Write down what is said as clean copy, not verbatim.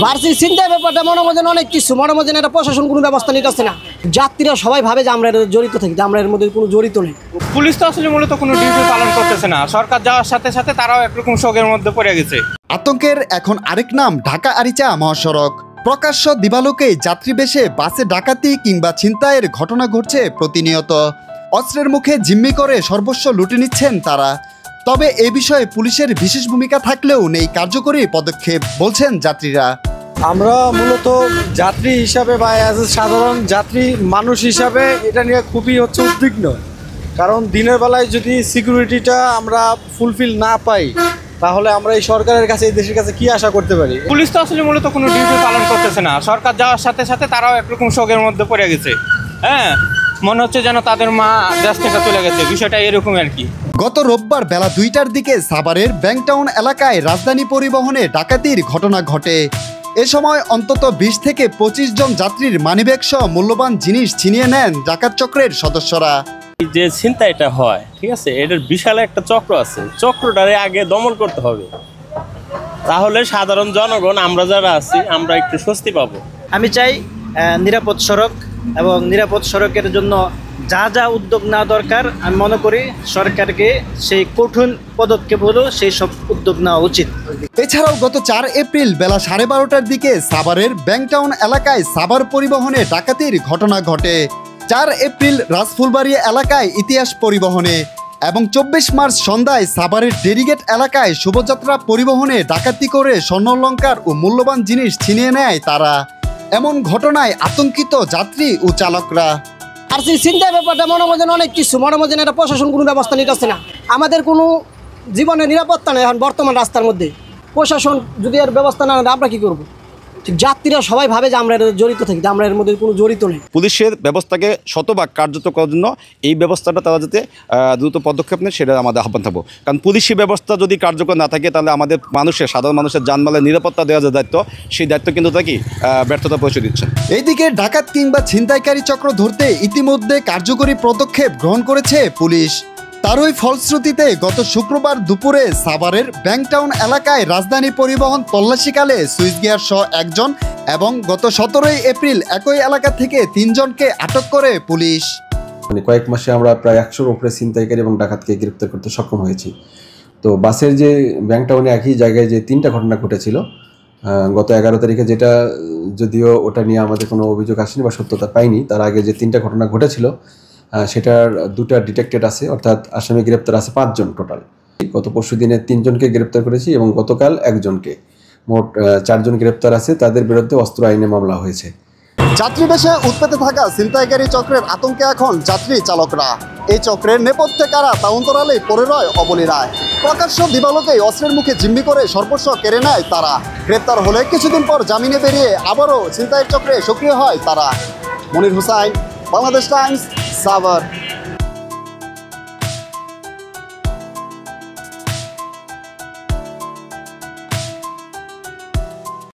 Varsity চিন্তার ব্যাপারটা মনে মধ্যে অনেক কিছু মনে মধ্যে এটা প্রশাসন কোনো ব্যবস্থা নিতেছে না। যাত্রীরা সবাই ভাবে যে আমরা এর জড়িত থাকি, যে আমরা এর মধ্যে কোনো জড়িত নেই। পুলিশ তো আসলে মূলত কোনো ডিউটি পালন করতেছে না। সরকার যাওয়ার সাথে সাথে তারাও একরকম শোকের মধ্যে পড়ে গেছে। আতঙ্কের এখন আরেক নাম ঢাকা আরিচা মহাসড়ক। প্রকাশ্য দিবালোকে যাত্রী বেশে বাসে ডাকাতি কিংবা ছিনতাইয়ের ঘটনা ঘটছে প্রতিনিয়ত। অস্ত্রের মুখে জিম্মি করে সর্বস্ব লুটে নিচ্ছেন তারা। তবে এ বিষয়ে পুলিশের বিশেষ ভূমিকা থাকলেও নেই কার্যকরী পদক্ষেপ বলছেন যাত্রীরা। আমরা মূলত যাত্রী হিসাবে বা সাধারণ যাত্রী মানুষ হিসাবে এটা নিয়ে খুবই উদ্বিগ্ন। কারণ দিনের বেলায় যদি সিকিউরিটিটা আমরা ফুলফিল না পাই তাহলে আমরা এই সরকারের কাছে, এই দেশের কাছে কি আশা করতে পারি? পুলিশ তো আসলে মূলত কোনো ডিউটি পালন করতেছে না। সরকার যাওয়ার সাথে সাথে তারাও একরকম শোকের মধ্যে পড়ে গেছে। হ্যাঁ, মনে হচ্ছে যেন তাদের মা দেশ থেকে চলে গেছে, বিষয়টা এরকম আর কি। গত রোববার বেলা 2টার দিকে সাভারের ব্যাংকটাউন এলাকায় রাজধানী পরিবহনে ডাকাতির ঘটনা ঘটে। এ সময় অন্তত 20 থেকে 25 জন যাত্রীর মানিব্যাগ সহ মূল্যবান জিনিস ছিনিয়ে নেন ডাকাত চক্রের সদস্যরা। যে ছিনতাইটা হয়, ঠিক আছে, এটার বিশাল একটা চক্র আছে। চক্রটারে আগে দমন করতে হবে, তাহলে সাধারণ জনগণ আমরা যারা আছি আমরা একটু স্বস্তি পাবো। আমি চাই নিরাপদ সড়ক, এবং নিরাপদ সড়কের জন্য যা যা উদ্যোগ নেওয়া দরকার আমি মনে করি সরকারকে সেই কঠিন পদক্ষেপ হলো সেই সব উদ্যোগ নেওয়া উচিত। এছাড়াও গত 4 এপ্রিল বেলা 12:30টার দিকে সাভারের ব্যাংকটাউন এলাকায় সাভার পরিবহনে ডাকাতির ঘটনা ঘটে। 4 এপ্রিল রাজফুলবাড়ি এলাকায় ইতিহাস পরিবহনে এবং 24 মার্চ সন্ধ্যায় সাভারের ডেরিগেট এলাকায় শুভযাত্রা পরিবহনে ডাকাতি করে স্বর্ণালংকার ও মূল্যবান জিনিস ছিনিয়ে নেয় তারা। এমন ঘটনায় আতঙ্কিত যাত্রী ও চালকরা। আর সেই চিন্তার ব্যাপারটা মনে মধ্যে অনেক কিছু মনে মধ্যে এটা প্রশাসন কোনো ব্যবস্থা নিতেছে না। আমাদের কোনো জীবনের নিরাপত্তা নেই এখন বর্তমান রাস্তার মধ্যে। প্রশাসন যদি এর ব্যবস্থা না নেয় আমরা কী করবো? ঠিক যাত্রীরা সবাই ভাবে যে আমরা এর জড়িত থাকি, যে আমরা এর মধ্যে কোনো জড়িত নেই। পুলিশের ব্যবস্থাকে শতভাগ কার্যত করার জন্য এই ব্যবস্থাটা তারা যাতে দ্রুত পদক্ষেপ নেয় সেটা আমাদের আহ্বান থাকবো। কারণ পুলিশি ব্যবস্থা যদি কার্যকর না থাকে তাহলে আমাদের সাধারণ মানুষের জানমালের নিরাপত্তা দেওয়ার যে দায়িত্ব, সেই দায়িত্ব কিন্তু তাকে ব্যর্থতা পরিচয় দিচ্ছে। এইদিকে ডাকাত কিংবা ছিনতাইকারী চক্র ধরতে ইতিমধ্যে কার্যকরী পদক্ষেপ গ্রহণ করেছে পুলিশ। তারই ফলশ্রুতিতে গত শুক্রবার দুপুরে সাভারের ব্যাংকটাউন এলাকায় রাজধানী পরিবহন তল্লাশিকালে সুইচ গিয়ার সহ একজন এবং গত 17 এপ্রিল একই এলাকা থেকে 3 জনকে আটক করে পুলিশ। কয়েক মাসে আমরা প্রায় 100-র উপরে ছিনতাইকারী এবং ডাকাতকে গ্রেপ্তার করতে সক্ষম হয়েছি। তো বাসের যে ব্যাংকটাউনে একই জায়গায় যে 3টা ঘটনা ঘটেছিল গত 11 তারিখে, যেটা যদিও ওটা নিয়ে আমাদের কোনো অভিযোগ আসেনি বা সত্যতা পাইনি, তার আগে যে 3টা ঘটনা ঘটেছিল সেটার 2টা ডিটেক্টেড আছে, অর্থাৎ আসামি গ্রেপ্তার আছে 5 জন টোটাল। গত পরশু দিনে 3 জনকে গ্রেপ্তার করেছি এবং গতকাল 1 জনকে, মোট 4 জন গ্রেপ্তার আছে। তাদের বিরুদ্ধে অস্ত্র আইনে মামলা হয়েছে। যাত্রী বেশে উৎপেতে থাকা ছিনতাইকারী চক্রের আতঙ্কে এখন যাত্রী চালকরা। এই চক্রের নেপথ্যে কারা তা অন্তরালেই পড়ে রয় অবলীলায়। প্রকাশ্য দিবালোকেই অস্ত্রের মুখে জিম্মি করে সর্বস্ব কেড়ে নেয় তারা। গ্রেপ্তার হলে কিছুদিন পর জামিনে বেরিয়ে আবারও ছিনতাইয়ের চক্রে সক্রিয় হয় তারা। মনির হুসাইন, বাংলাদেশ টাইমস, সাভার।